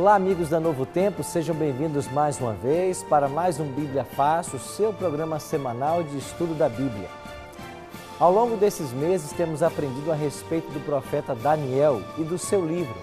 Olá, amigos da Novo Tempo, sejam bem-vindos mais uma vez para mais um Bíblia Fácil, o seu programa semanal de estudo da Bíblia. Ao longo desses meses temos aprendido a respeito do profeta Daniel e do seu livro.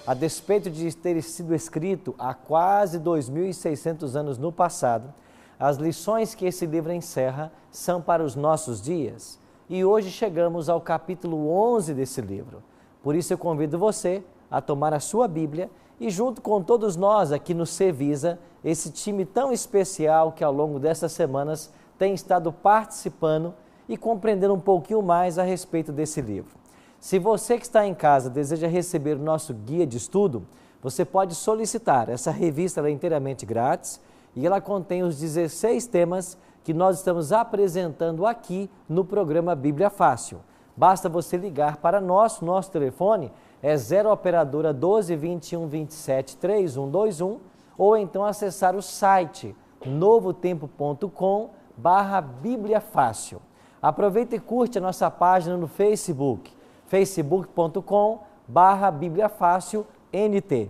A despeito de ter sido escrito há quase 2.600 anos no passado, as lições que esse livro encerra são para os nossos dias. E hoje chegamos ao capítulo 11 desse livro. Por isso eu convido você a tomar a sua Bíblia e junto com todos nós aqui no Cevisa, esse time tão especial que ao longo dessas semanas tem estado participando e compreendendo um pouquinho mais a respeito desse livro. Se você que está em casa deseja receber o nosso guia de estudo, você pode solicitar. Essa revista é inteiramente grátis e ela contém os 16 temas que nós estamos apresentando aqui no programa Bíblia Fácil. Basta você ligar para nosso telefone é 0 operadora 12 21 27 3121 ou então acessar o site novotempo.com/Bíblia Fácil. Aproveita e curte a nossa página no Facebook, facebook.com/Bíblia Fácil NT.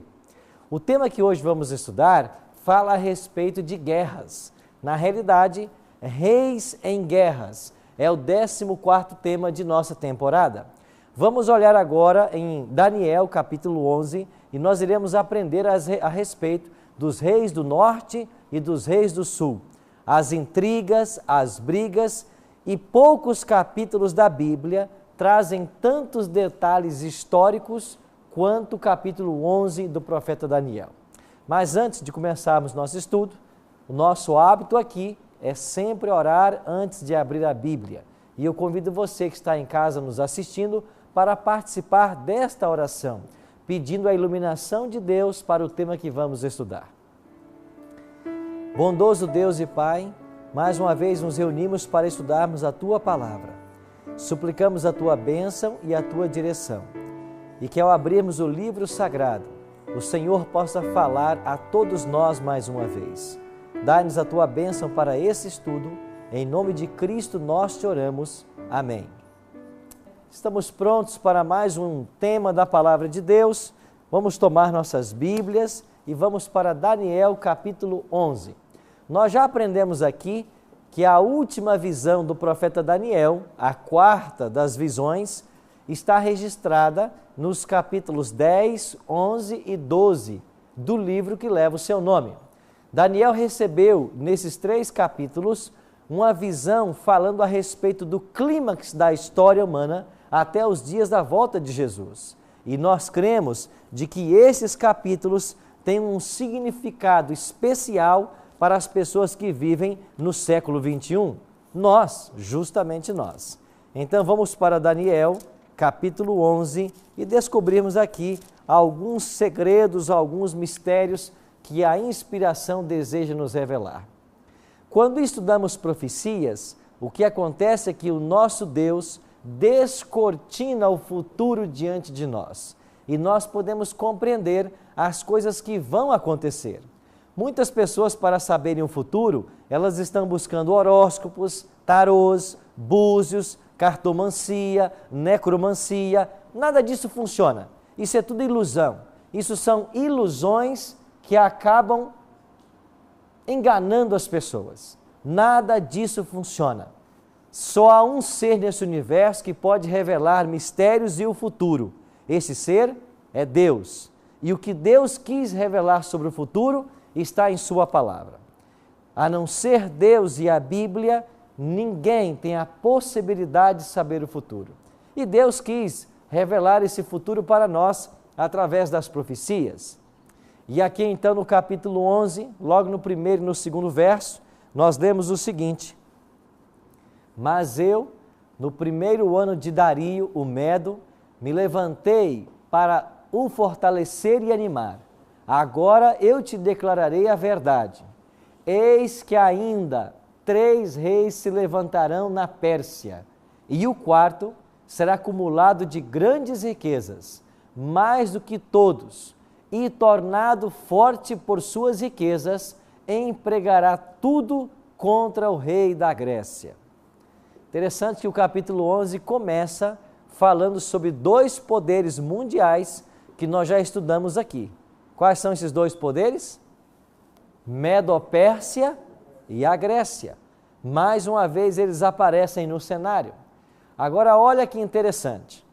O tema que hoje vamos estudar fala a respeito de guerras. Na realidade, reis em guerras é o 14º tema de nossa temporada. Vamos olhar agora em Daniel capítulo 11 e nós iremos aprender a respeito dos reis do norte e dos reis do sul, as intrigas, as brigas, e poucos capítulos da Bíblia trazem tantos detalhes históricos quanto o capítulo 11 do profeta Daniel. Mas antes de começarmos nosso estudo, o nosso hábito aqui é sempre orar antes de abrir a Bíblia. E eu convido você que está em casa nos assistindo para participar desta oração, pedindo a iluminação de Deus para o tema que vamos estudar. Bondoso Deus e Pai, mais uma vez nos reunimos para estudarmos a Tua Palavra. Suplicamos a Tua bênção e a Tua direção. E que ao abrirmos o livro sagrado, o Senhor possa falar a todos nós mais uma vez. Dá-nos a Tua bênção para esse estudo. Em nome de Cristo nós te oramos. Amém. Estamos prontos para mais um tema da Palavra de Deus. Vamos tomar nossas Bíblias e vamos para Daniel capítulo 11. Nós já aprendemos aqui que a última visão do profeta Daniel, a quarta das visões, está registrada nos capítulos 10, 11 e 12 do livro que leva o seu nome. Daniel recebeu, nesses 3 capítulos, uma visão falando a respeito do clímax da história humana até os dias da volta de Jesus. E nós cremos de que esses capítulos têm um significado especial para as pessoas que vivem no século 21. Nós, justamente nós. Então vamos para Daniel, capítulo 11, e descobrirmos aqui alguns segredos, alguns mistérios que a inspiração deseja nos revelar. Quando estudamos profecias, o que acontece é que o nosso Deus descortina o futuro diante de nós e nós podemos compreender as coisas que vão acontecer. Muitas pessoas, para saberem o futuro, elas estão buscando horóscopos, tarôs, búzios, cartomancia, necromancia. Nada disso funciona. Isso é tudo ilusão. Isso são ilusões que acabam enganando as pessoas. Nada disso funciona. Só há um ser nesse universo que pode revelar mistérios e o futuro. Esse ser é Deus. E o que Deus quis revelar sobre o futuro está em sua palavra. A não ser Deus e a Bíblia, ninguém tem a possibilidade de saber o futuro. E Deus quis revelar esse futuro para nós através das profecias. E aqui então no capítulo 11, logo no primeiro e no segundo verso, nós lemos o seguinte: Mas eu, no primeiro ano de Dario, o Medo, me levantei para o fortalecer e animar. Agora eu te declararei a verdade. Eis que ainda 3 reis se levantarão na Pérsia, e o quarto será acumulado de grandes riquezas, mais do que todos, e tornado forte por suas riquezas, empregará tudo contra o rei da Grécia. Interessante que o capítulo 11 começa falando sobre 2 poderes mundiais que nós já estudamos aqui. Quais são esses dois poderes? Medo-Pérsia e a Grécia. Mais uma vez eles aparecem no cenário. Agora olha que interessante.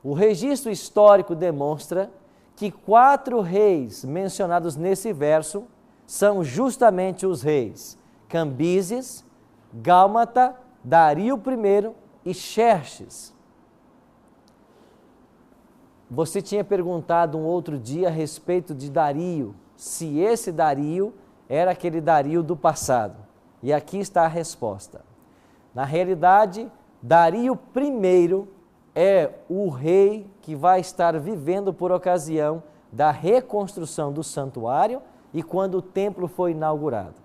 O registro histórico demonstra que 4 reis mencionados nesse verso são justamente os reis Cambises, Gálmata, Dario I e Xerxes. Você tinha perguntado um outro dia a respeito de Dario, se esse Dario era aquele Dario do passado. E aqui está a resposta. Na realidade, Dario I é o rei que vai estar vivendo por ocasião da reconstrução do santuário e quando o templo foi inaugurado.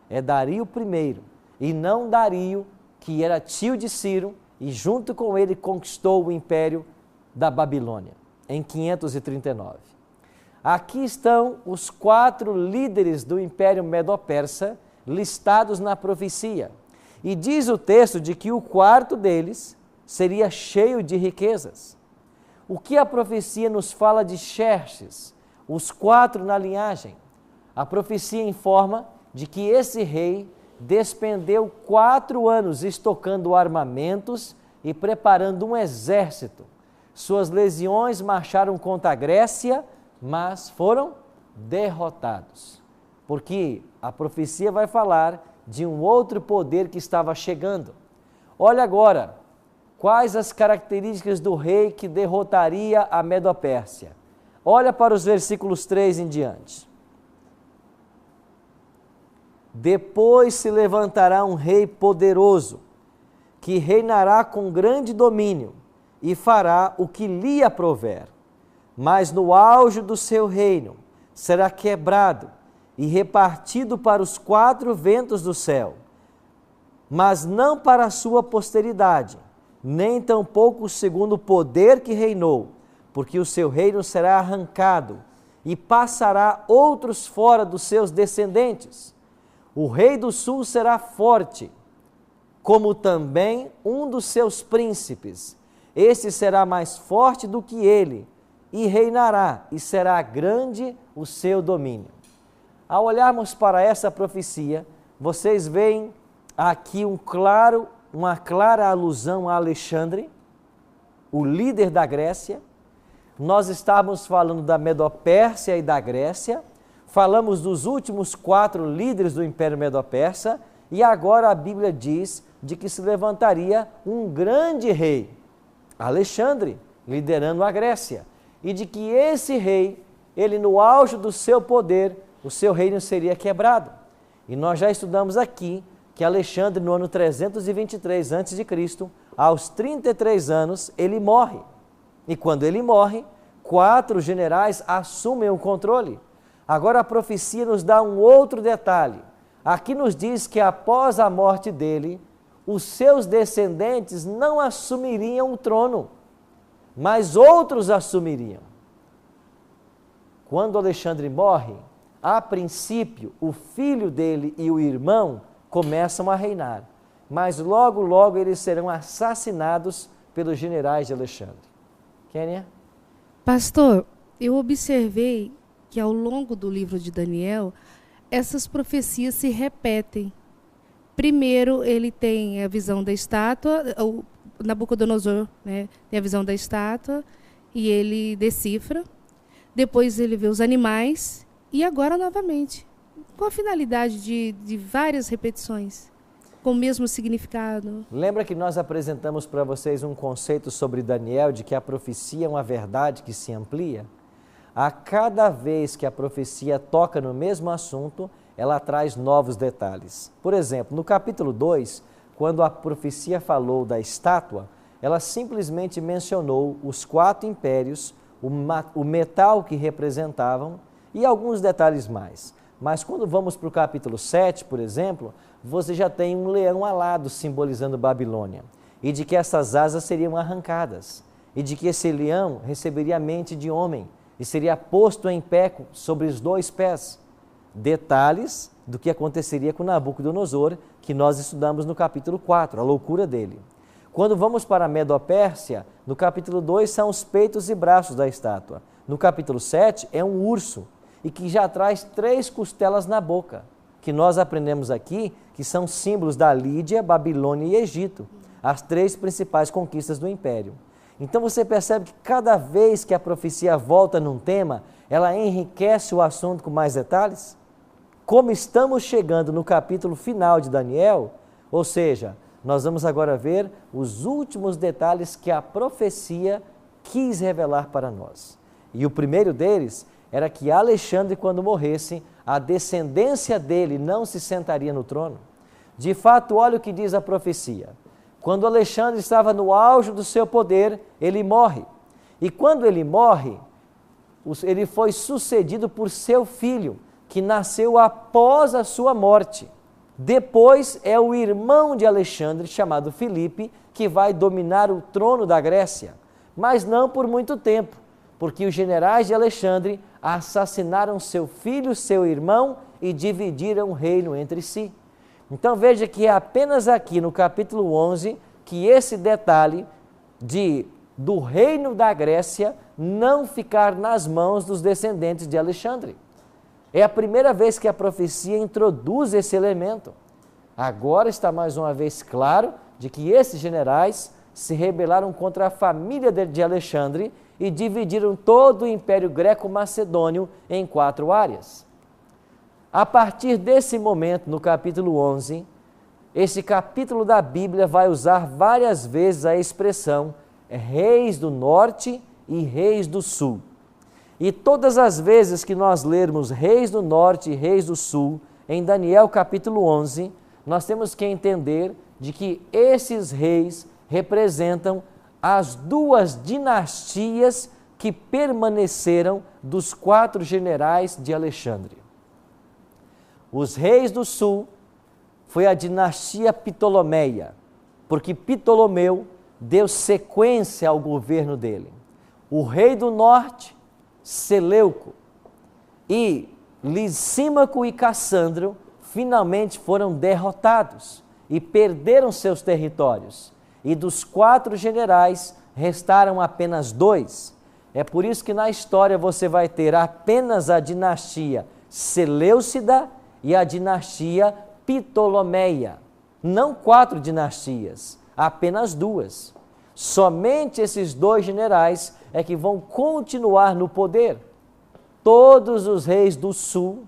É Dario I e não Dario, que era tio de Ciro e junto com ele conquistou o império da Babilônia em 539. Aqui estão os 4 líderes do Império Medo-Persa listados na profecia. E diz o texto de que o quarto deles seria cheio de riquezas. O que a profecia nos fala de Xerxes? Os 4 na linhagem. A profecia informa de que esse rei despendeu 4 anos estocando armamentos e preparando um exército. Suas legiões marcharam contra a Grécia, mas foram derrotados. Porque a profecia vai falar de um outro poder que estava chegando. Olha agora, quais as características do rei que derrotaria a Medo-Pérsia. Olha para os versículos 3 em diante. Depois se levantará um rei poderoso, que reinará com grande domínio e fará o que lhe aprouver. Mas no auge do seu reino será quebrado e repartido para os 4 ventos do céu, mas não para a sua posteridade, nem tampouco segundo o poder que reinou, porque o seu reino será arrancado e passará outros fora dos seus descendentes. O rei do sul será forte, como também um dos seus príncipes. Esse será mais forte do que ele, e reinará, e será grande o seu domínio. Ao olharmos para essa profecia, vocês veem aqui uma clara alusão a Alexandre, o líder da Grécia. Nós estávamos falando da Medo-Pérsia e da Grécia, falamos dos últimos 4 líderes do Império Medo-Persa, e agora a Bíblia diz de que se levantaria um grande rei, Alexandre, liderando a Grécia, e de que esse rei, ele no auge do seu poder, o seu reino seria quebrado. E nós já estudamos aqui que Alexandre, no ano 323 a.C., aos 33 anos, ele morre. E quando ele morre, 4 generais assumem o controle. Agora a profecia nos dá um outro detalhe. Aqui nos diz que após a morte dele, os seus descendentes não assumiriam o trono, mas outros assumiriam. Quando Alexandre morre, a princípio, o filho dele e o irmão começam a reinar, mas logo, logo eles serão assassinados pelos generais de Alexandre. Kênia? Pastor, eu observei que ao longo do livro de Daniel, essas profecias se repetem. Primeiro, ele tem a visão da estátua, o Nabucodonosor, né, tem a visão da estátua e ele decifra. Depois ele vê os animais e agora novamente. Qual a finalidade de várias repetições com o mesmo significado? Lembra que nós apresentamos para vocês um conceito sobre Daniel, de que a profecia é uma verdade que se amplia? A cada vez que a profecia toca no mesmo assunto, ela traz novos detalhes. Por exemplo, no capítulo 2, quando a profecia falou da estátua, ela simplesmente mencionou os 4 impérios, o metal que representavam e alguns detalhes mais. Mas quando vamos para o capítulo 7, por exemplo, você já tem um leão alado simbolizando Babilônia, e de que essas asas seriam arrancadas, e de que esse leão receberia a mente de homem, e seria posto em pé sobre os 2 pés. Detalhes do que aconteceria com Nabucodonosor, que nós estudamos no capítulo 4, a loucura dele. Quando vamos para a Medo-Pérsia, no capítulo 2 são os peitos e braços da estátua. No capítulo 7 é um urso. e que já traz 3 costelas na boca, que nós aprendemos aqui, que são símbolos da Lídia, Babilônia e Egito, as 3 principais conquistas do Império. Então você percebe que cada vez que a profecia volta num tema, ela enriquece o assunto com mais detalhes? Como estamos chegando no capítulo final de Daniel, ou seja, nós vamos agora ver os últimos detalhes que a profecia quis revelar para nós. E o primeiro deles era que Alexandre, quando morresse, a descendência dele não se sentaria no trono. De fato, olha o que diz a profecia. Quando Alexandre estava no auge do seu poder, ele morre. E quando ele morre, ele foi sucedido por seu filho, que nasceu após a sua morte. Depois é o irmão de Alexandre, chamado Filipe, que vai dominar o trono da Grécia. Mas não por muito tempo, porque os generais de Alexandre assassinaram seu filho, seu irmão e dividiram o reino entre si. Então veja que é apenas aqui no capítulo 11 que esse detalhe do reino da Grécia não ficar nas mãos dos descendentes de Alexandre. É a primeira vez que a profecia introduz esse elemento. Agora está mais uma vez claro de que esses generais se rebelaram contra a família de Alexandre e dividiram todo o Império Greco-Macedônio em 4 áreas. A partir desse momento, no capítulo 11, esse capítulo da Bíblia vai usar várias vezes a expressão reis do norte e reis do sul. E todas as vezes que nós lermos reis do norte e reis do sul, em Daniel capítulo 11, nós temos que entender de que esses reis representam as 2 dinastias que permaneceram dos 4 generais de Alexandre. Os reis do sul foi a dinastia Ptolomeia, porque Ptolomeu deu sequência ao governo dele. O rei do norte, Seleuco, e Lisímaco e Cassandro finalmente foram derrotados e perderam seus territórios. E dos 4 generais restaram apenas 2. É por isso que na história você vai ter apenas a dinastia Seleucida e a dinastia Ptolomeia. Não 4 dinastias, apenas 2. Somente esses 2 generais é que vão continuar no poder. Todos os reis do sul,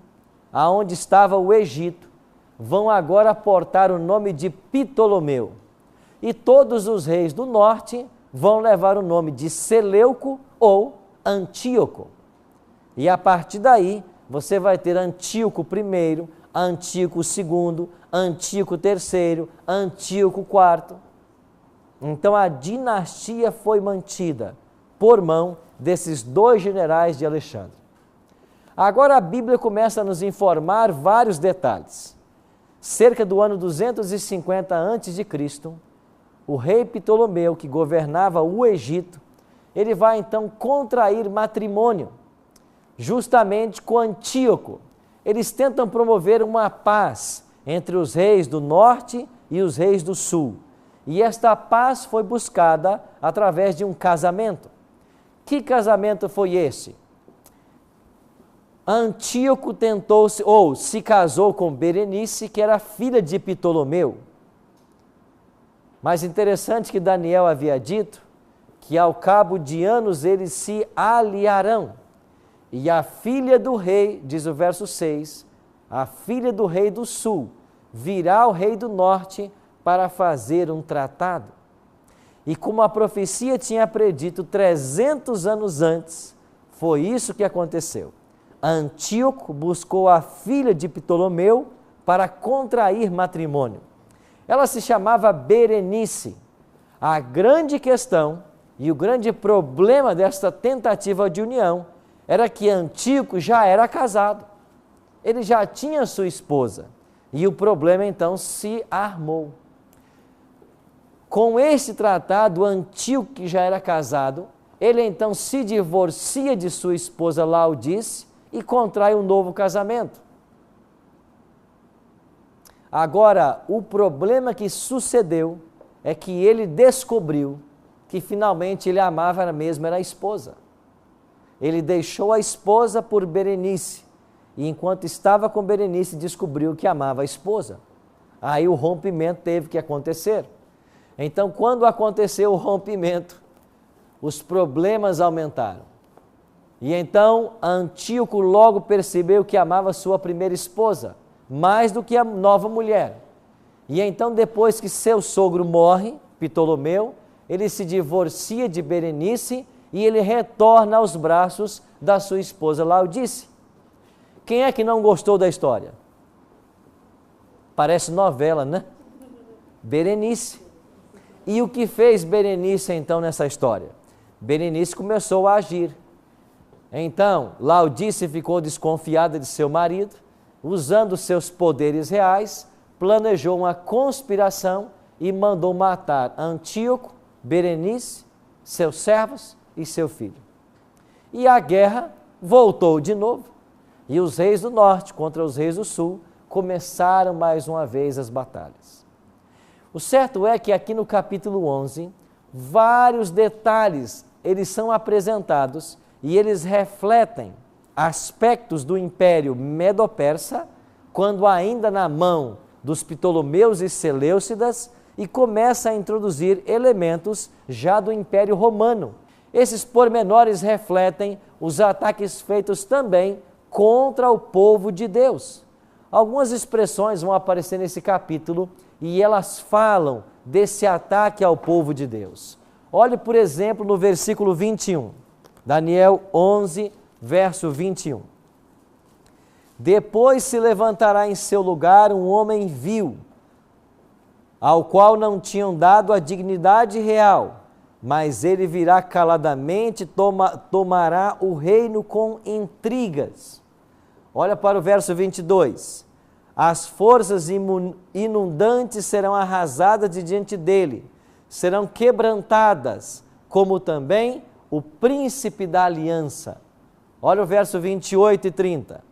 aonde estava o Egito, vão agora portar o nome de Ptolomeu. E todos os reis do norte vão levar o nome de Seleuco ou Antíoco. E a partir daí, você vai ter Antíoco I, Antíoco II, Antíoco III, Antíoco IV. Então a dinastia foi mantida por mão desses 2 generais de Alexandre. Agora a Bíblia começa a nos informar vários detalhes. Cerca do ano 250 a.C., o rei Ptolomeu, que governava o Egito, ele vai então contrair matrimônio, justamente com Antíoco. Eles tentam promover uma paz entre os reis do norte e os reis do sul. E esta paz foi buscada através de um casamento. Que casamento foi esse? Antíoco se casou com Berenice, que era filha de Ptolomeu. Mas interessante que Daniel havia dito que ao cabo de anos eles se aliarão. E a filha do rei, diz o verso 6, a filha do rei do sul virá ao rei do norte para fazer um tratado. E como a profecia tinha predito 300 anos antes, foi isso que aconteceu. Antíoco buscou a filha de Ptolomeu para contrair matrimônio. Ela se chamava Berenice. A grande questão e o grande problema desta tentativa de união era que Antíoco já era casado. Ele já tinha sua esposa. E o problema então se armou. Com esse tratado, Antíoco, que já era casado, ele então se divorcia de sua esposa Laodice e contrai um novo casamento. Agora, o problema que sucedeu é que ele descobriu que finalmente ele amava mesmo era a esposa. Ele deixou a esposa por Berenice e enquanto estava com Berenice descobriu que amava a esposa. Aí o rompimento teve que acontecer. Então, quando aconteceu o rompimento, os problemas aumentaram. E então Antíoco logo percebeu que amava sua primeira esposa, mais do que a nova mulher. E então, depois que seu sogro morre, Ptolomeu, ele se divorcia de Berenice e ele retorna aos braços da sua esposa Laodice. Quem é que não gostou da história? Parece novela, né? Berenice. E o que fez Berenice então nessa história? Berenice começou a agir. Então, Laodice ficou desconfiada de seu marido, usando seus poderes reais, planejou uma conspiração e mandou matar Antíoco, Berenice, seus servos e seu filho. E a guerra voltou de novo, e os reis do norte contra os reis do sul começaram mais uma vez as batalhas. O certo é que aqui no capítulo 11, vários detalhes eles são apresentados e eles refletem aspectos do Império Medo-Persa, quando ainda na mão dos Ptolomeus e Seleucidas, e começa a introduzir elementos já do Império Romano. Esses pormenores refletem os ataques feitos também contra o povo de Deus. Algumas expressões vão aparecer nesse capítulo e elas falam desse ataque ao povo de Deus. Olhe, por exemplo, no versículo 21, Daniel 11, verso 21. Depois se levantará em seu lugar um homem vil, ao qual não tinham dado a dignidade real, mas ele virá caladamente, tomará o reino com intrigas. Olha para o verso 22. As forças inundantes serão arrasadas de diante dele, serão quebrantadas, como também o príncipe da aliança. Olha o verso 28 e 30.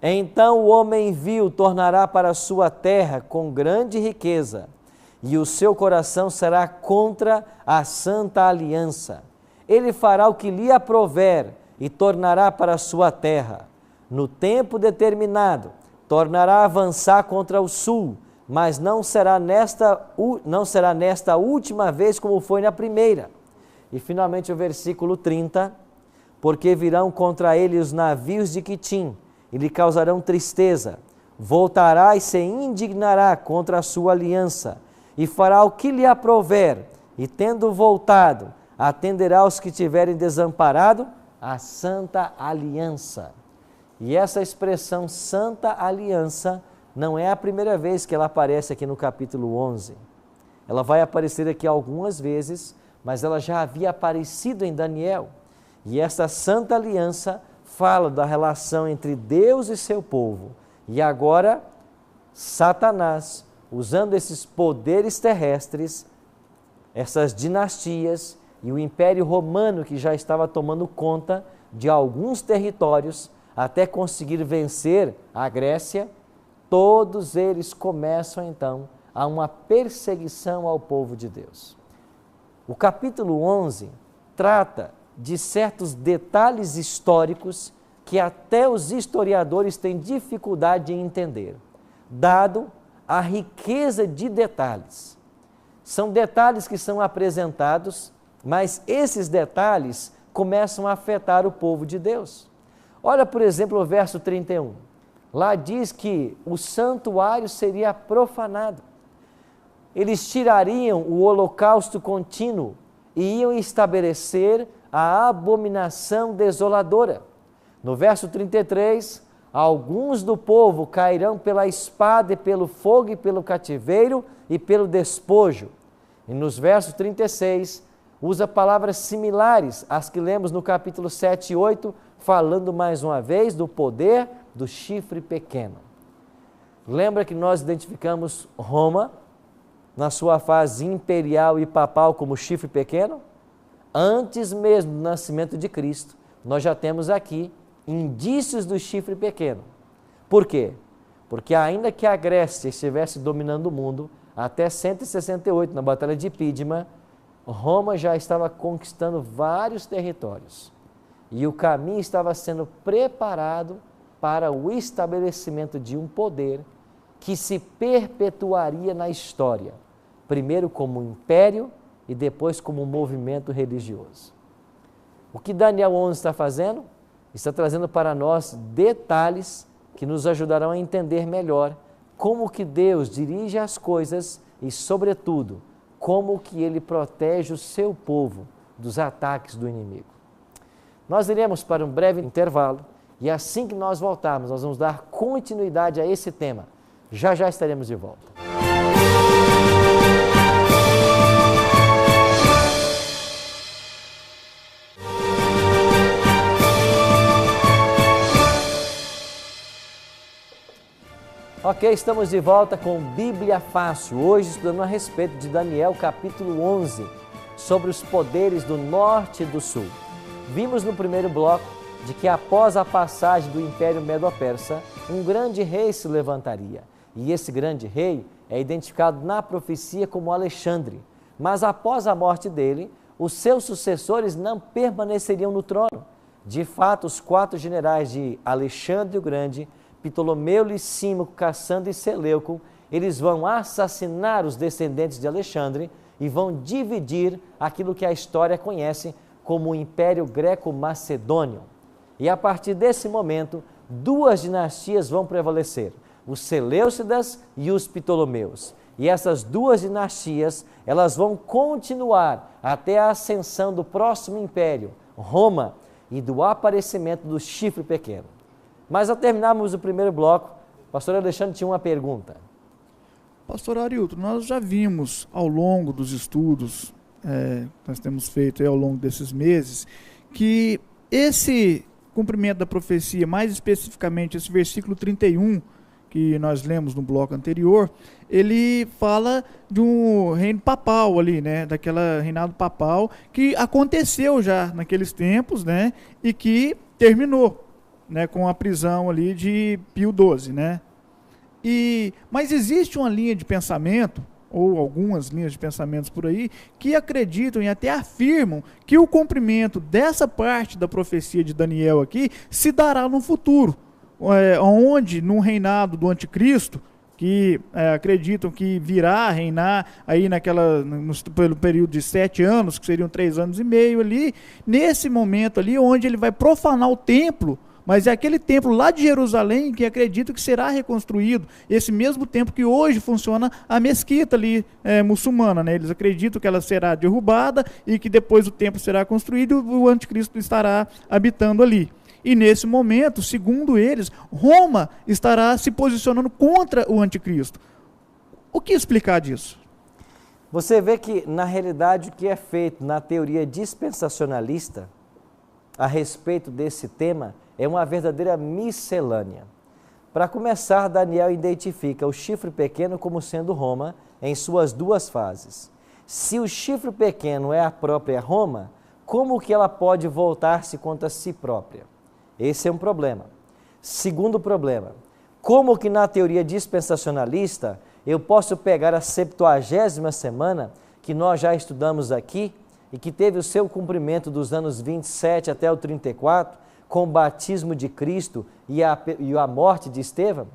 Então o homem vil tornará para a sua terra com grande riqueza, e o seu coração será contra a santa aliança. Ele fará o que lhe aprouver e tornará para a sua terra. No tempo determinado, tornará a avançar contra o sul, mas não será nesta última vez como foi na primeira. E finalmente o versículo 30, porque virão contra ele os navios de Quitim, e lhe causarão tristeza, voltará e se indignará contra a sua aliança, e fará o que lhe aprouver, e tendo voltado, atenderá aos que tiverem desamparado a santa aliança. E essa expressão santa aliança não é a primeira vez que ela aparece aqui no capítulo 11. Ela vai aparecer aqui algumas vezes, mas ela já havia aparecido em Daniel. E essa santa aliança fala da relação entre Deus e seu povo. E agora, Satanás, usando esses poderes terrestres, essas dinastias e o Império Romano que já estava tomando conta de alguns territórios, até conseguir vencer a Grécia, todos eles começam então a uma perseguição ao povo de Deus. O capítulo 11 trata de certos detalhes históricos que até os historiadores têm dificuldade em entender, dado a riqueza de detalhes. São detalhes que são apresentados, mas esses detalhes começam a afetar o povo de Deus. Olha, por exemplo, o verso 31. Lá diz que o santuário seria profanado. Eles tirariam o holocausto contínuo e iam estabelecer a abominação desoladora. No verso 33, alguns do povo cairão pela espada e pelo fogo e pelo cativeiro e pelo despojo. E nos versos 36, usa palavras similares às que lemos no capítulo 7 e 8, falando mais uma vez do poder do chifre pequeno. Lembra que nós identificamos Roma, na sua fase imperial e papal, como chifre pequeno? Antes mesmo do nascimento de Cristo, nós já temos aqui indícios do chifre pequeno. Por quê? Porque ainda que a Grécia estivesse dominando o mundo, até 168, na Batalha de Pídima, Roma já estava conquistando vários territórios. E o caminho estava sendo preparado para o estabelecimento de um poder que se perpetuaria na história, primeiro como um império e depois como um movimento religioso. O que Daniel 11 está fazendo? Está trazendo para nós detalhes que nos ajudarão a entender melhor como que Deus dirige as coisas e, sobretudo, como que Ele protege o seu povo dos ataques do inimigo. Nós iremos para um breve intervalo e assim que nós voltarmos, nós vamos dar continuidade a esse tema. Já já estaremos de volta. Ok, estamos de volta com Bíblia Fácil, hoje estudando a respeito de Daniel capítulo 11, sobre os poderes do norte e do sul. Vimos no primeiro bloco de que após a passagem do Império Medo-Persa, um grande rei se levantaria. E esse grande rei é identificado na profecia como Alexandre. Mas após a morte dele, os seus sucessores não permaneceriam no trono. De fato, os 4 generais de Alexandre o Grande, Ptolomeu, Licímaco, Cassandro e Seleuco, eles vão assassinar os descendentes de Alexandre e vão dividir aquilo que a história conhece como o Império Greco-Macedônio. E a partir desse momento, 2 dinastias vão prevalecer, os Seleucidas e os Ptolomeus. E essas 2 dinastias, elas vão continuar até a ascensão do próximo império, Roma, e do aparecimento do chifre pequeno. Mas ao terminarmos o primeiro bloco, o pastor Alexandre tinha uma pergunta. Pastor Arilton, nós já vimos ao longo dos estudos que nós temos feito ao longo desses meses, que esse cumprimento da profecia, mais especificamente esse versículo 31, que nós lemos no bloco anterior, ele fala de um reino papal ali, né, daquela reinado papal que aconteceu já naqueles tempos, né, e que terminou, né, com a prisão ali de Pio XII, né? Mas existe uma linha de pensamento, ou algumas linhas de pensamentos por aí, que acreditam e até afirmam que o cumprimento dessa parte da profecia de Daniel aqui se dará no futuro, onde no reinado do anticristo, que acreditam que virá a reinar aí pelo período de 7 anos, que seriam 3 anos e meio ali, nesse momento ali, onde ele vai profanar o templo, mas é aquele templo lá de Jerusalém que acredito que será reconstruído, esse mesmo templo que hoje funciona a mesquita ali muçulmana, né? Eles acreditam que ela será derrubada e que depois o templo será construído e o anticristo estará habitando ali. E nesse momento, segundo eles, Roma estará se posicionando contra o anticristo. O que explicar disso? Você vê que, na realidade, o que é feito na teoria dispensacionalista a respeito desse tema é uma verdadeira miscelânea. Para começar, Daniel identifica o chifre pequeno como sendo Roma em suas 2 fases. Se o chifre pequeno é a própria Roma, como que ela pode voltar-se contra si própria? Esse é um problema. Segundo problema, como que na teoria dispensacionalista eu posso pegar a 70ª semana, que nós já estudamos aqui, e que teve o seu cumprimento dos anos 27 até o 34, com o batismo de Cristo e a morte de Estevão,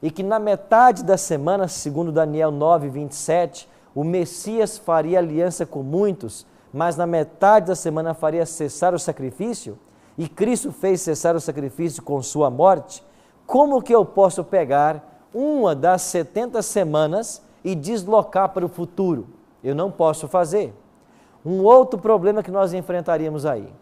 e que na metade da semana, segundo Daniel 9, 27, o Messias faria aliança com muitos, mas na metade da semana faria cessar o sacrifício, e Cristo fez cessar o sacrifício com sua morte. Como que eu posso pegar uma das 70 semanas e deslocar para o futuro? Eu não posso fazer. Um outro problema que nós enfrentaríamos aí.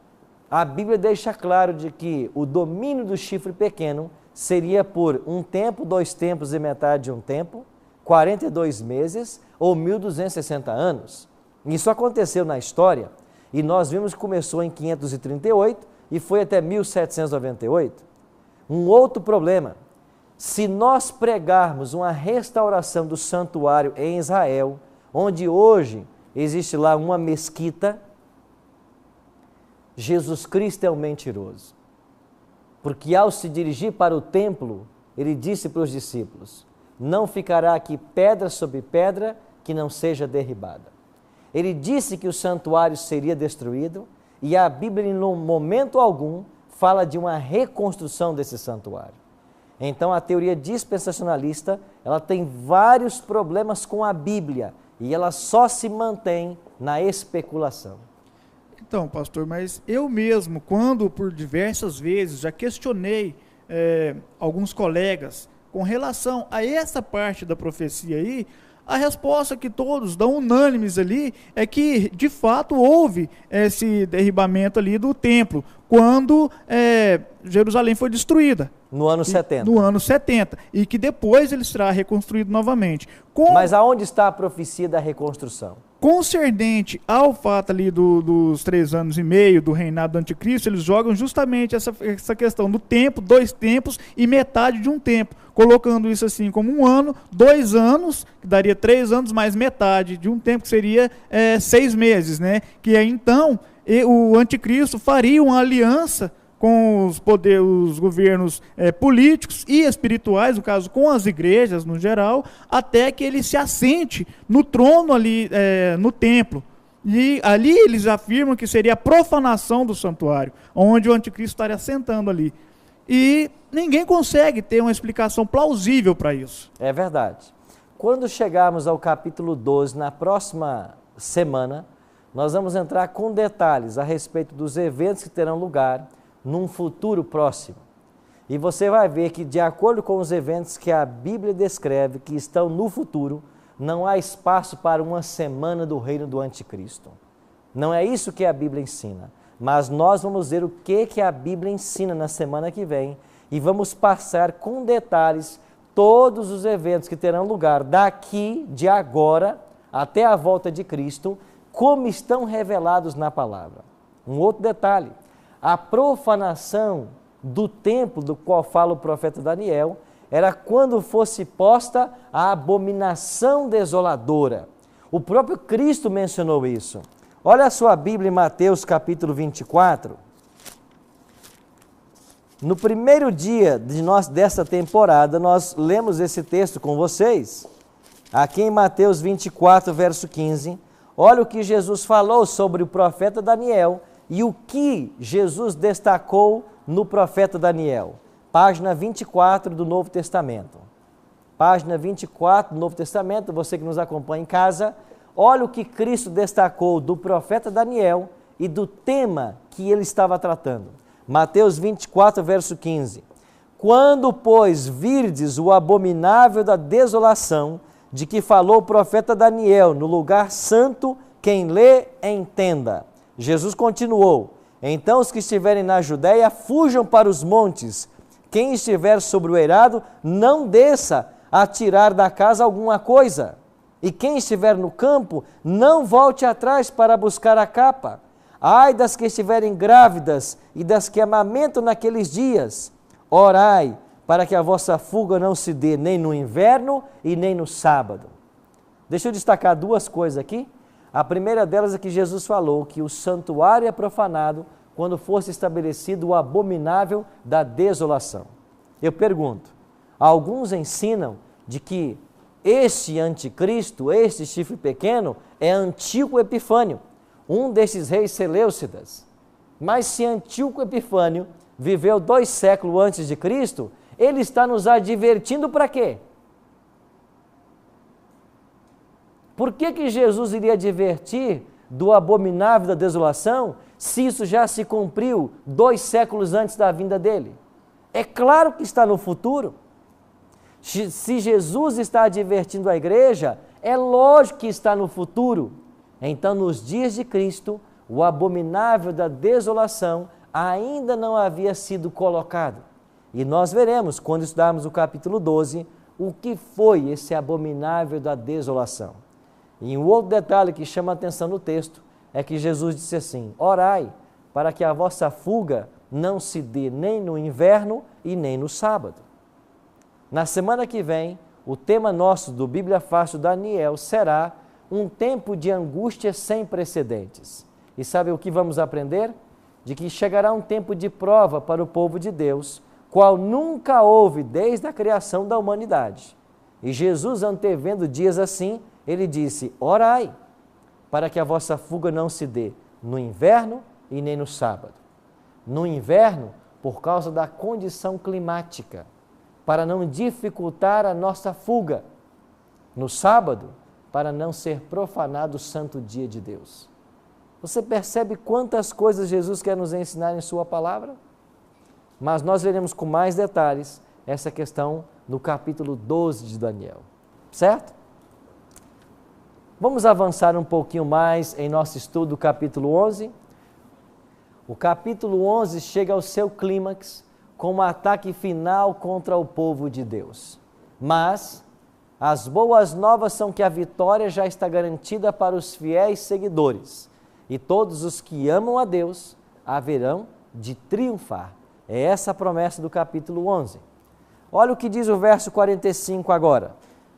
A Bíblia deixa claro de que o domínio do chifre pequeno seria por 1 tempo, 2 tempos e metade de 1 tempo, 42 meses ou 1260 anos. Isso aconteceu na história e nós vimos que começou em 538 e foi até 1798. Um outro problema, se nós pregarmos uma restauração do santuário em Israel, onde hoje existe lá uma mesquita, Jesus Cristo é um mentiroso. Porque ao se dirigir para o templo, ele disse para os discípulos, não ficará aqui pedra sobre pedra que não seja derribada. Ele disse que o santuário seria destruído e a Bíblia, em momento algum, fala de uma reconstrução desse santuário. Então a teoria dispensacionalista, ela tem vários problemas com a Bíblia e ela só se mantém na especulação. Então, pastor, mas eu mesmo, quando por diversas vezes já questionei alguns colegas com relação a essa parte da profecia aí, a resposta que todos dão unânimes ali é que, de fato, houve esse derribamento ali do templo, quando Jerusalém foi destruída. No ano 70. No ano 70. E que depois ele será reconstruído novamente. Mas aonde está a profecia da reconstrução? Concernente ao fato ali dos 3 anos e meio do reinado do anticristo, eles jogam justamente essa questão do tempo, 2 tempos e metade de um tempo, colocando isso assim como 1 ano, 2 anos, que daria 3 anos, mais metade de um tempo, que seria 6 meses, né? Que aí então o anticristo faria uma aliança com os governos políticos e espirituais, no caso com as igrejas no geral, até que ele se assente no trono ali, no templo. E ali eles afirmam que seria a profanação do santuário, onde o anticristo estaria assentando ali. E ninguém consegue ter uma explicação plausível para isso. É verdade. Quando chegarmos ao capítulo 12, na próxima semana, nós vamos entrar com detalhes a respeito dos eventos que terão lugar num futuro próximo. E você vai ver que, de acordo com os eventos que a Bíblia descreve, que estão no futuro, não há espaço para uma semana do reino do anticristo. Não é isso que a Bíblia ensina. Mas nós vamos ver o que a Bíblia ensina na semana que vem e vamos passar com detalhes todos os eventos que terão lugar daqui, de agora, até a volta de Cristo, como estão revelados na palavra. Um outro detalhe: a profanação do templo do qual fala o profeta Daniel era quando fosse posta a abominação desoladora. O próprio Cristo mencionou isso. Olha a sua Bíblia em Mateus capítulo 24. No primeiro dia dessa temporada, nós lemos esse texto com vocês. Aqui em Mateus 24, verso 15, olha o que Jesus falou sobre o profeta Daniel e o que Jesus destacou no profeta Daniel. Página 24 do Novo Testamento. Página 24 do Novo Testamento, você que nos acompanha em casa, olha o que Cristo destacou do profeta Daniel e do tema que ele estava tratando. Mateus 24, verso 15. Quando, pois, virdes o abominável da desolação, de que falou o profeta Daniel no lugar santo, quem lê, entenda. Jesus continuou: então os que estiverem na Judéia fujam para os montes. Quem estiver sobre o eirado, não desça a tirar da casa alguma coisa. E quem estiver no campo, não volte atrás para buscar a capa. Ai das que estiverem grávidas e das que amamentam naqueles dias. Orai para que a vossa fuga não se dê nem no inverno e nem no sábado. Deixa eu destacar 2 coisas aqui. A primeira delas é que Jesus falou que o santuário é profanado quando fosse estabelecido o abominável da desolação. Eu pergunto, alguns ensinam de que este anticristo, este chifre pequeno, é Antíoco Epifânio, um desses reis seleucidas. Mas se Antíoco Epifânio viveu 2 séculos antes de Cristo, ele está nos advertindo para quê? Por que Jesus iria advertir do abominável da desolação, se isso já se cumpriu 2 séculos antes da vinda dele? É claro que está no futuro. Se Jesus está advertindo a igreja, é lógico que está no futuro. Então, nos dias de Cristo, o abominável da desolação ainda não havia sido colocado. E nós veremos, quando estudarmos o capítulo 12, o que foi esse abominável da desolação. E um outro detalhe que chama a atenção no texto é que Jesus disse assim: orai para que a vossa fuga não se dê nem no inverno e nem no sábado. Na semana que vem, o tema nosso do Bíblia Fácil Daniel será um tempo de angústia sem precedentes. E sabe o que vamos aprender? De que chegará um tempo de prova para o povo de Deus, qual nunca houve desde a criação da humanidade. E Jesus, antevendo dias assim, ele disse: orai para que a vossa fuga não se dê no inverno e nem no sábado. No inverno, por causa da condição climática. para não dificultar a nossa fuga. No sábado, para não ser profanado o santo dia de Deus. Você percebe quantas coisas Jesus quer nos ensinar em sua palavra? Mas nós veremos com mais detalhes essa questão no capítulo 12 de Daniel. Certo? Vamos avançar um pouquinho mais em nosso estudo do capítulo 11. O capítulo 11 chega ao seu clímax com um ataque final contra o povo de Deus. Mas as boas novas são que a vitória já está garantida para os fiéis seguidores, e todos os que amam a Deus haverão de triunfar. É essa a promessa do capítulo 11. Olha o que diz o verso 45 agora.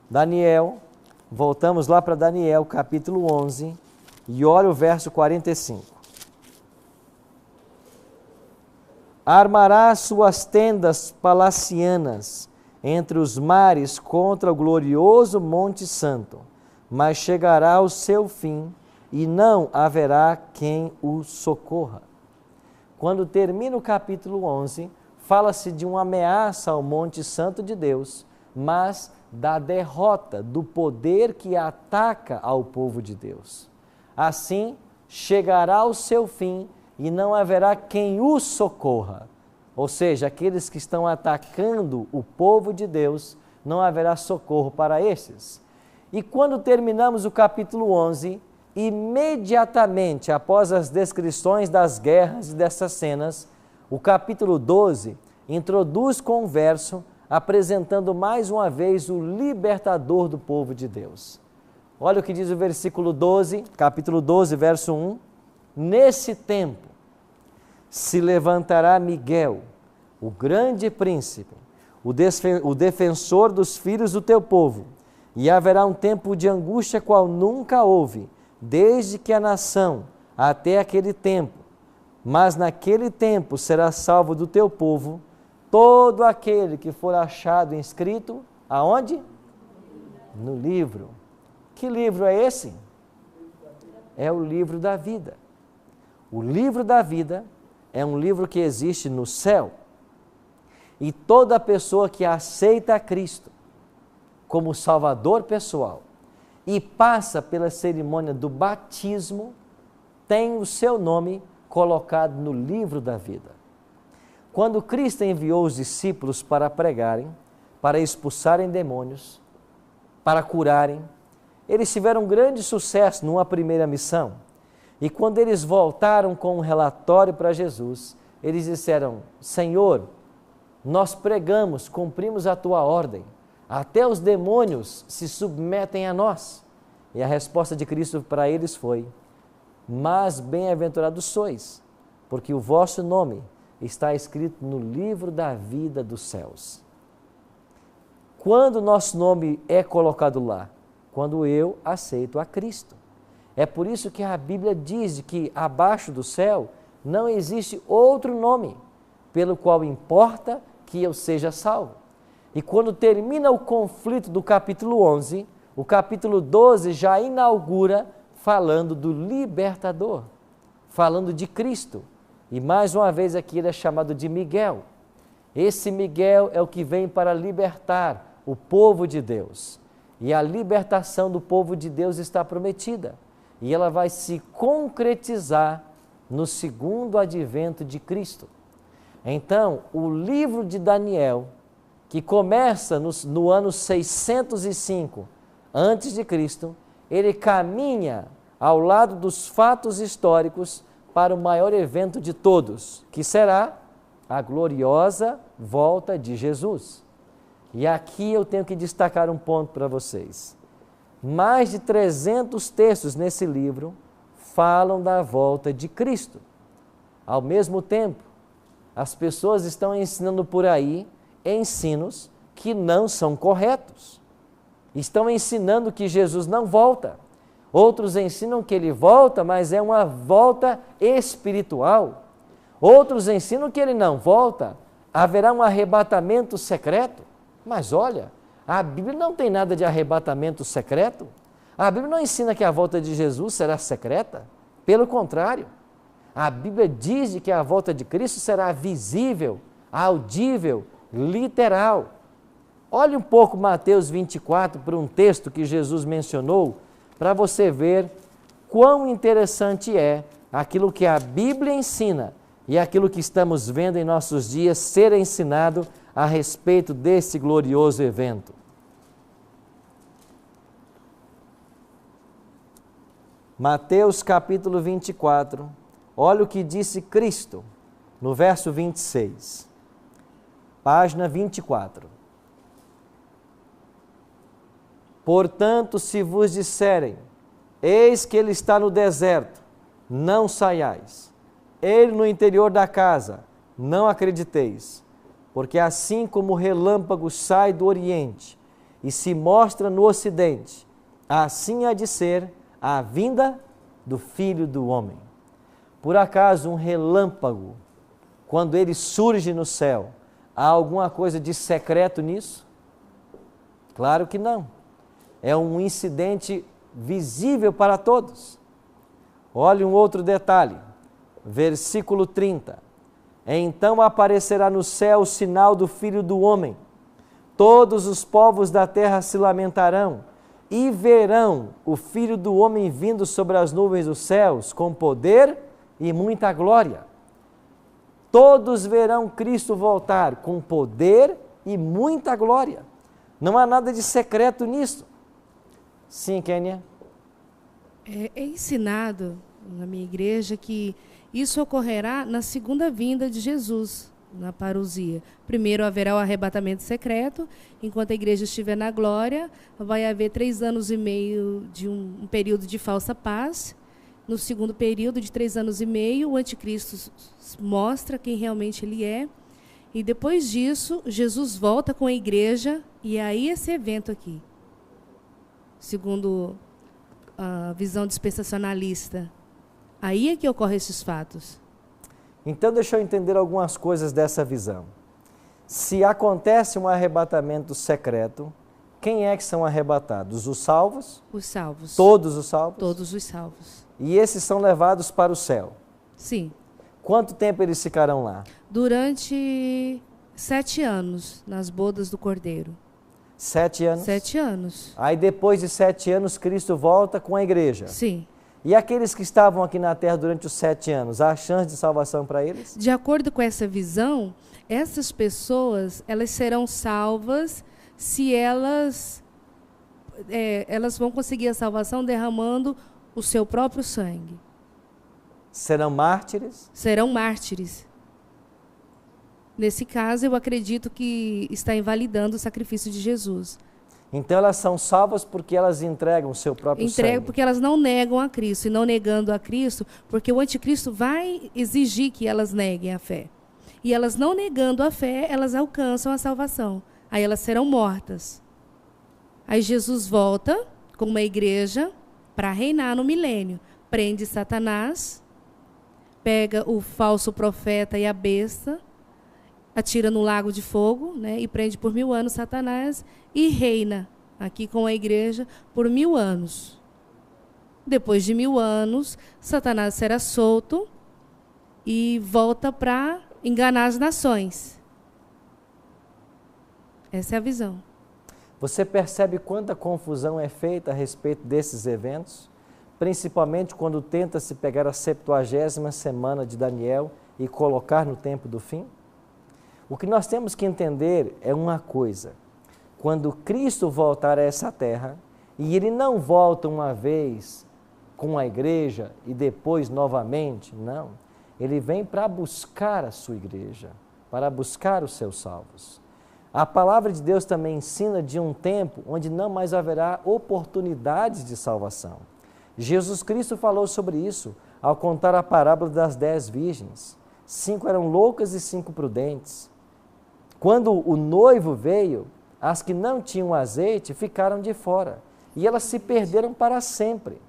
Daniel, voltamos lá para Daniel, capítulo 11, e olha o verso 45. Armará suas tendas palacianas entre os mares contra o glorioso Monte Santo, mas chegará ao seu fim e não haverá quem o socorra. Quando termina o capítulo 11, fala-se de uma ameaça ao Monte Santo de Deus, mas da derrota do poder que ataca ao povo de Deus. Assim, chegará ao seu fim e não haverá quem o socorra. Ou seja, aqueles que estão atacando o povo de Deus, não haverá socorro para esses. E quando terminamos o capítulo 11, imediatamente após as descrições das guerras e dessas cenas, o capítulo 12 introduz com um verso apresentando mais uma vez o libertador do povo de Deus. Olha o que diz o versículo 12, capítulo 12, verso 1. Nesse tempo se levantará Miguel, o grande príncipe, o defensor dos filhos do teu povo, e haverá um tempo de angústia qual nunca houve, desde que a nação até aquele tempo. Mas naquele tempo será salvo do teu povo todo aquele que for achado inscrito, aonde? No livro. Que livro é esse? É o livro da vida. O livro da vida é um livro que existe no céu. E toda pessoa que aceita a Cristo como Salvador pessoal e passa pela cerimônia do batismo, tem o seu nome colocado no livro da vida. Quando Cristo enviou os discípulos para pregarem, para expulsarem demônios, para curarem, eles tiveram grande sucesso numa primeira missão. E quando eles voltaram com um relatório para Jesus, eles disseram: Senhor, nós pregamos, cumprimos a tua ordem, até os demônios se submetem a nós. E a resposta de Cristo para eles foi: mas bem-aventurados sois, porque o vosso nome está escrito no livro da vida dos céus. Quando nosso nome é colocado lá? Quando eu aceito a Cristo. É por isso que a Bíblia diz que abaixo do céu não existe outro nome pelo qual importa que eu seja salvo. E quando termina o conflito do capítulo 11, o capítulo 12 já inaugura falando do libertador, falando de Cristo. E mais uma vez aqui ele é chamado de Miguel. Esse Miguel é o que vem para libertar o povo de Deus. E a libertação do povo de Deus está prometida. E ela vai se concretizar no segundo advento de Cristo. Então, o livro de Daniel, que começa no ano 605 a.C., ele caminha ao lado dos fatos históricos para o maior evento de todos, que será a gloriosa volta de Jesus. E aqui eu tenho que destacar um ponto para vocês. Mais de 300 textos nesse livro falam da volta de Cristo. Ao mesmo tempo, as pessoas estão ensinando por aí ensinos que não são corretos. Estão ensinando que Jesus não volta. Outros ensinam que ele volta, mas é uma volta espiritual. Outros ensinam que ele não volta, haverá um arrebatamento secreto. Mas olha, a Bíblia não tem nada de arrebatamento secreto. A Bíblia não ensina que a volta de Jesus será secreta. Pelo contrário, a Bíblia diz que a volta de Cristo será visível, audível, literal. Olhe um pouco Mateus 24 para um texto que Jesus mencionou, para você ver quão interessante é aquilo que a Bíblia ensina e aquilo que estamos vendo em nossos dias ser ensinado a respeito desse glorioso evento. Mateus capítulo 24, olha o que disse Cristo no verso 26, página 24. Portanto, se vos disserem, eis que ele está no deserto, não saiais. Ele no interior da casa, não acrediteis. Porque assim como o relâmpago sai do oriente e se mostra no ocidente, assim há de ser a vinda do Filho do Homem. Por acaso um relâmpago, quando ele surge no céu, há alguma coisa de secreto nisso? Claro que não. É um incidente visível para todos. Olhe um outro detalhe, versículo 30. Então aparecerá no céu o sinal do Filho do Homem. Todos os povos da terra se lamentarão e verão o Filho do Homem vindo sobre as nuvens dos céus com poder e muita glória. Todos verão Cristo voltar com poder e muita glória. Não há nada de secreto nisso. Sim, Kênia? É ensinado na minha igreja que isso ocorrerá na segunda vinda de Jesus, na parousia. Primeiro haverá o arrebatamento secreto, enquanto a igreja estiver na glória, vai haver 3 anos e meio de um período de falsa paz. No segundo período de 3 anos e meio, o anticristo mostra quem realmente ele é. E depois disso, Jesus volta com a igreja, e aí esse evento aqui, segundo a visão dispensacionalista, aí é que ocorrem esses fatos. Então deixa eu entender algumas coisas dessa visão. Se acontece um arrebatamento secreto, quem é que são arrebatados? Os salvos? Os salvos. Todos os salvos? Todos os salvos. E esses são levados para o céu? Sim. Quanto tempo eles ficarão lá? Durante 7 anos, nas bodas do Cordeiro. 7 anos? 7 anos. Aí depois de 7 anos, Cristo volta com a igreja. Sim. E aqueles que estavam aqui na terra durante os 7 anos, há chance de salvação para eles? De acordo com essa visão, essas pessoas, elas serão salvas se elas vão conseguir a salvação derramando o seu próprio sangue. Serão mártires? Serão mártires. Nesse caso, eu acredito que está invalidando o sacrifício de Jesus. Então elas são salvas porque elas entregam o seu próprio sangue. Entregam porque elas não negam a Cristo. E não negando a Cristo, porque o anticristo vai exigir que elas neguem a fé. E elas não negando a fé, elas alcançam a salvação. Aí elas serão mortas. Aí Jesus volta com uma igreja para reinar no milênio. Prende Satanás, pega o falso profeta e a besta, atira no lago de fogo, né, e prende por 1000 anos Satanás e reina aqui com a igreja por 1000 anos. Depois de 1000 anos, Satanás será solto e volta para enganar as nações. Essa é a visão. Você percebe quanta confusão é feita a respeito desses eventos? Principalmente quando tenta-se pegar a 70ª semana de Daniel e colocar no tempo do fim? O que nós temos que entender é uma coisa. Quando Cristo voltar a essa terra, e Ele não volta uma vez com a igreja e depois novamente, não. Ele vem para buscar a sua igreja, para buscar os seus salvos. A palavra de Deus também ensina de um tempo onde não mais haverá oportunidades de salvação. Jesus Cristo falou sobre isso ao contar a parábola das 10 virgens. 5 eram loucas e 5 prudentes. Quando o noivo veio, as que não tinham azeite ficaram de fora e elas se perderam para sempre.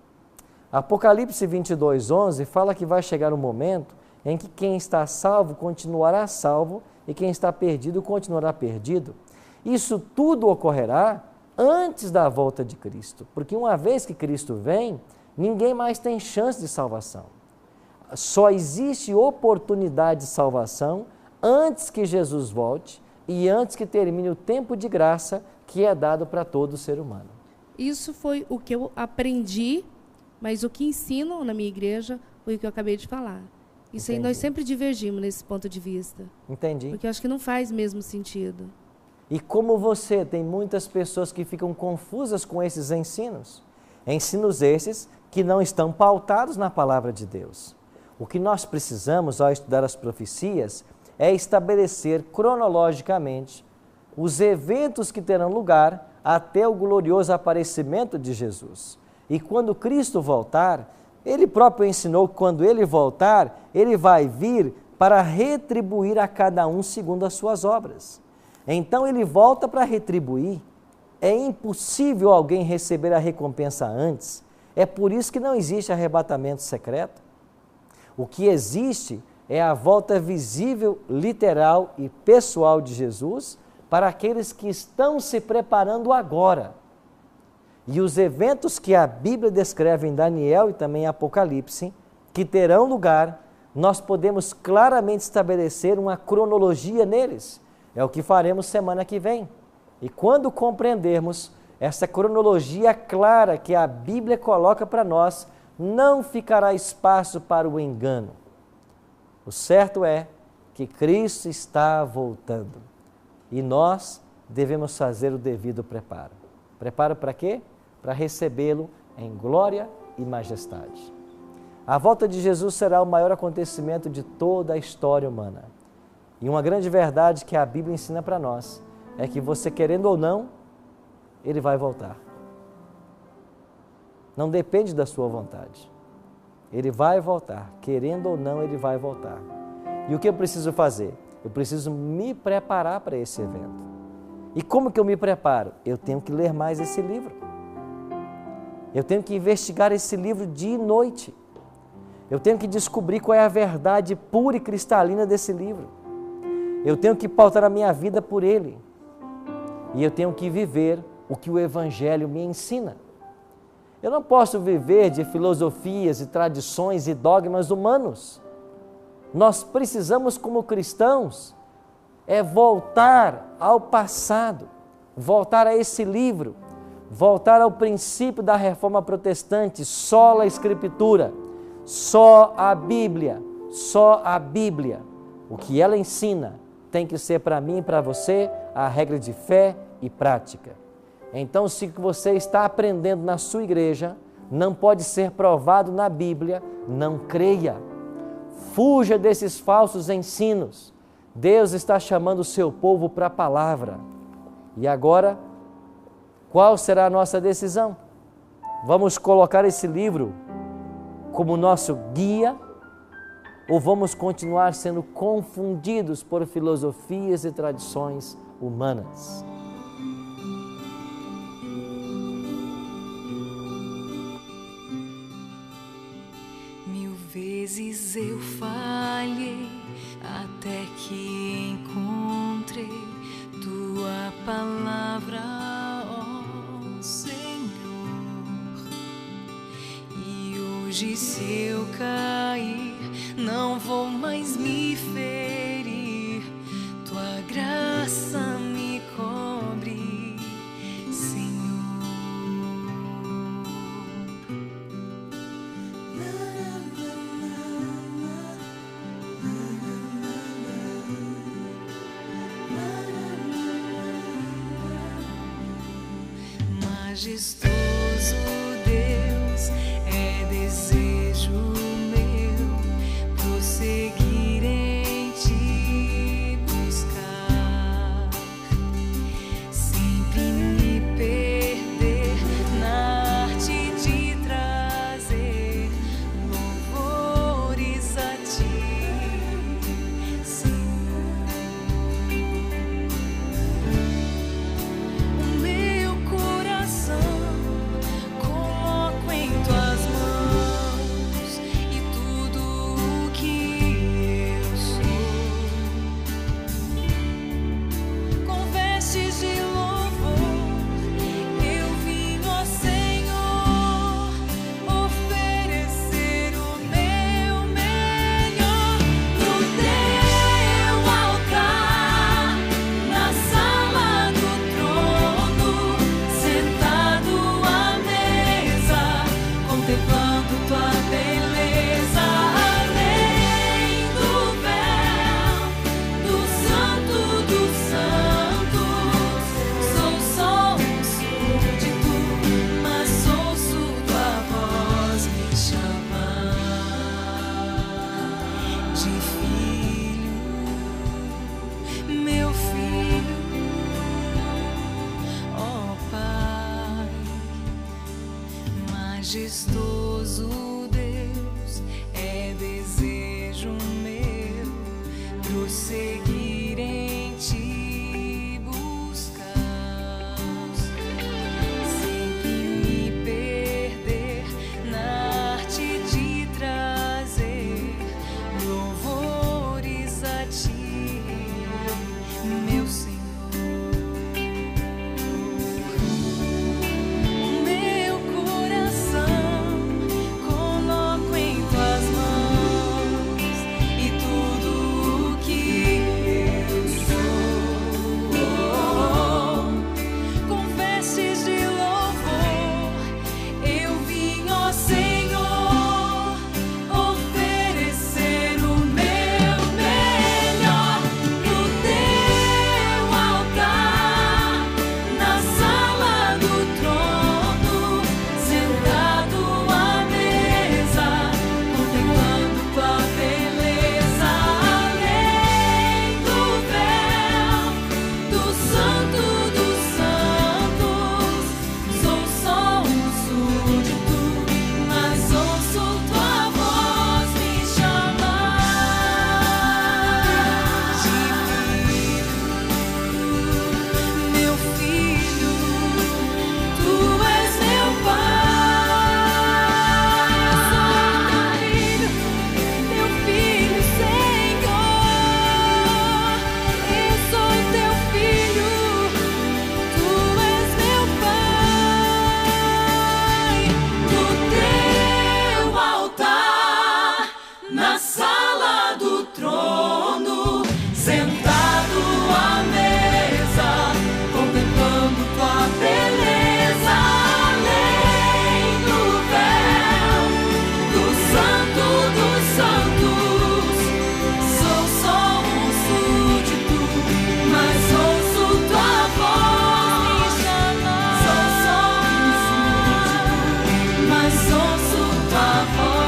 Apocalipse 22:11 fala que vai chegar um momento em que quem está salvo continuará salvo e quem está perdido continuará perdido. Isso tudo ocorrerá antes da volta de Cristo, porque uma vez que Cristo vem, ninguém mais tem chance de salvação. Só existe oportunidade de salvação antes que Jesus volte e antes que termine o tempo de graça que é dado para todo ser humano. Isso foi o que eu aprendi, mas o que ensino na minha igreja foi o que eu acabei de falar. Isso aí nós sempre divergimos nesse ponto de vista. Entendi. Porque eu acho que não faz mesmo sentido. E como você, tem muitas pessoas que ficam confusas com esses ensinos. Ensinos esses que não estão pautados na palavra de Deus. O que nós precisamos ao estudar as profecias é estabelecer cronologicamente os eventos que terão lugar até o glorioso aparecimento de Jesus. E quando Cristo voltar, Ele próprio ensinou que quando Ele voltar, Ele vai vir para retribuir a cada um segundo as suas obras. Então Ele volta para retribuir. É impossível alguém receber a recompensa antes. É por isso que não existe arrebatamento secreto. O que existe é a volta visível, literal e pessoal de Jesus para aqueles que estão se preparando agora. E os eventos que a Bíblia descreve em Daniel e também em Apocalipse, que terão lugar, nós podemos claramente estabelecer uma cronologia neles. É o que faremos semana que vem. E quando compreendermos essa cronologia clara que a Bíblia coloca para nós, não ficará espaço para o engano. O certo é que Cristo está voltando e nós devemos fazer o devido preparo. Preparo para quê? Para recebê-lo em glória e majestade. A volta de Jesus será o maior acontecimento de toda a história humana. E uma grande verdade que a Bíblia ensina para nós é que você querendo ou não, Ele vai voltar. Não depende da sua vontade. Ele vai voltar, querendo ou não, Ele vai voltar. E o que eu preciso fazer? Eu preciso me preparar para esse evento. E como que eu me preparo? Eu tenho que ler mais esse livro. Eu tenho que investigar esse livro dia e noite. Eu tenho que descobrir qual é a verdade pura e cristalina desse livro. Eu tenho que pautar a minha vida por ele. E eu tenho que viver o que o Evangelho me ensina. Eu não posso viver de filosofias e tradições e dogmas humanos. Nós precisamos, como cristãos, voltar ao passado, voltar a esse livro, voltar ao princípio da reforma protestante, sola Escritura, só a Bíblia, só a Bíblia. O que ela ensina tem que ser para mim e para você a regra de fé e prática. Então, se o que você está aprendendo na sua igreja não pode ser provado na Bíblia, não creia. Fuja desses falsos ensinos. Deus está chamando o seu povo para a palavra. E agora, qual será a nossa decisão? Vamos colocar esse livro como nosso guia ou vamos continuar sendo confundidos por filosofias e tradições humanas? Vezes eu falhei até que encontrei tua palavra, ó Senhor. E hoje se eu cair, não vou mais me ferir. Tua graça me cobre, Senhor. Majestoso Deus, é desejo meu prosseguir em te buscar, sempre me perder na arte de trazer louvores a ti, Senhor. O meu coração coloco em tuas mãos e tudo o que Majestoso Deus, é desejo meu prosseguir em Ti buscar, sempre me perder na arte de trazer louvores a Ti, meu Senhor. Meu coração coloco em Tuas mãos e tudo o que eu sou, com vestes de louvor, eu vim, ó Senhor, oferecer o meu melhor no Teu altar, na sala do trono, sentado à mesa, contemplando Tua beleza, além do véu do Santo dos Santos. Sou só um súdito, mas ouço Tua voz me chamar de filho, meu filho, Tu és meu Pai. Eu sou Teu filho, Senhor. Eu sou Teu filho, Tu és meu Pai. No Teu altar, na sala do trono, sentado à mesa, contemplando Tua beleza, além do véu do Santo dos Santos. Sou só um súdito, mas ouço Tua voz me chamar. Sou só um súdito, mas ouço Tua voz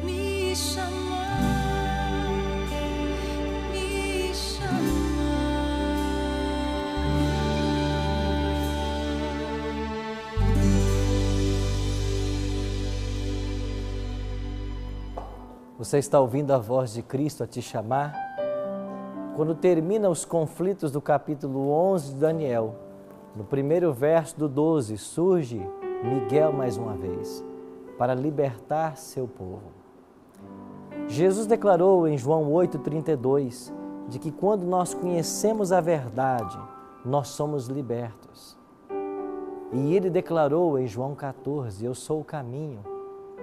me chamar, me chamar. Você está ouvindo a voz de Cristo a te chamar? Quando termina os conflitos do capítulo 11 de Daniel, no primeiro verso do 12, surge Miguel mais uma vez, para libertar seu povo. Jesus declarou em João 8,32, de que quando nós conhecemos a verdade, nós somos libertos. E Ele declarou em João 14, eu sou o caminho,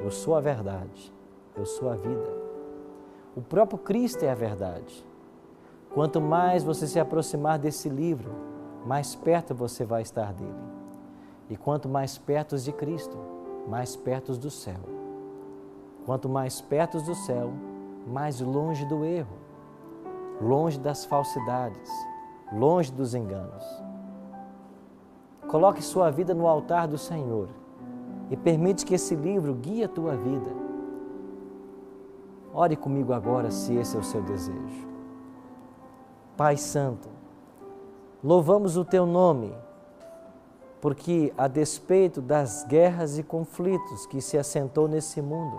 eu sou a verdade, eu sou a vida. O próprio Cristo é a verdade. Quanto mais você se aproximar desse livro, mais perto você vai estar dele. E quanto mais perto de Cristo, mais perto do céu. Quanto mais perto do céu, mais longe do erro, longe das falsidades, longe dos enganos. Coloque sua vida no altar do Senhor e permite que esse livro guie a tua vida. Ore comigo agora, se esse é o seu desejo. Pai Santo, louvamos o Teu nome, porque a despeito das guerras e conflitos que se assentou nesse mundo,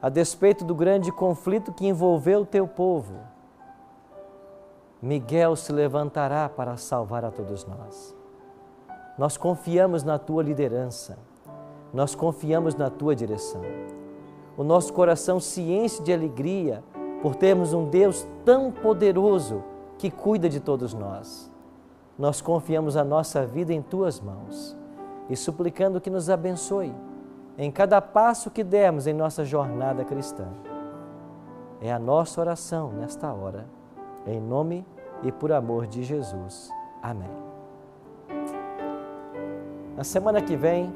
a despeito do grande conflito que envolveu o Teu povo, Miguel se levantará para salvar a todos nós. Nós confiamos na Tua liderança, nós confiamos na Tua direção. O nosso coração se enche de alegria por termos um Deus tão poderoso que cuida de todos nós. Nós confiamos a nossa vida em Tuas mãos e suplicando que nos abençoe em cada passo que dermos em nossa jornada cristã. É a nossa oração nesta hora, em nome e por amor de Jesus. Amém. Na semana que vem,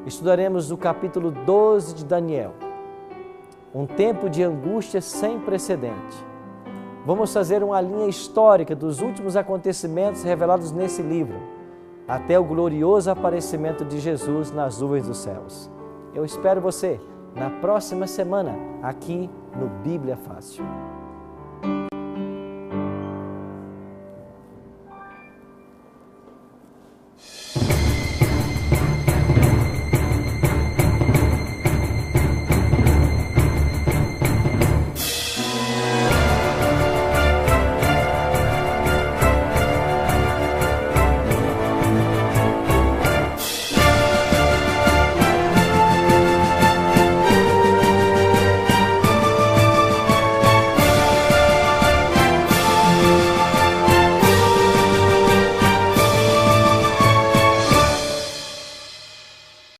estudaremos o capítulo 12 de Daniel, um tempo de angústia sem precedente. Vamos fazer uma linha histórica dos últimos acontecimentos revelados nesse livro, até o glorioso aparecimento de Jesus nas nuvens dos céus. Eu espero você na próxima semana, aqui no Bíblia Fácil.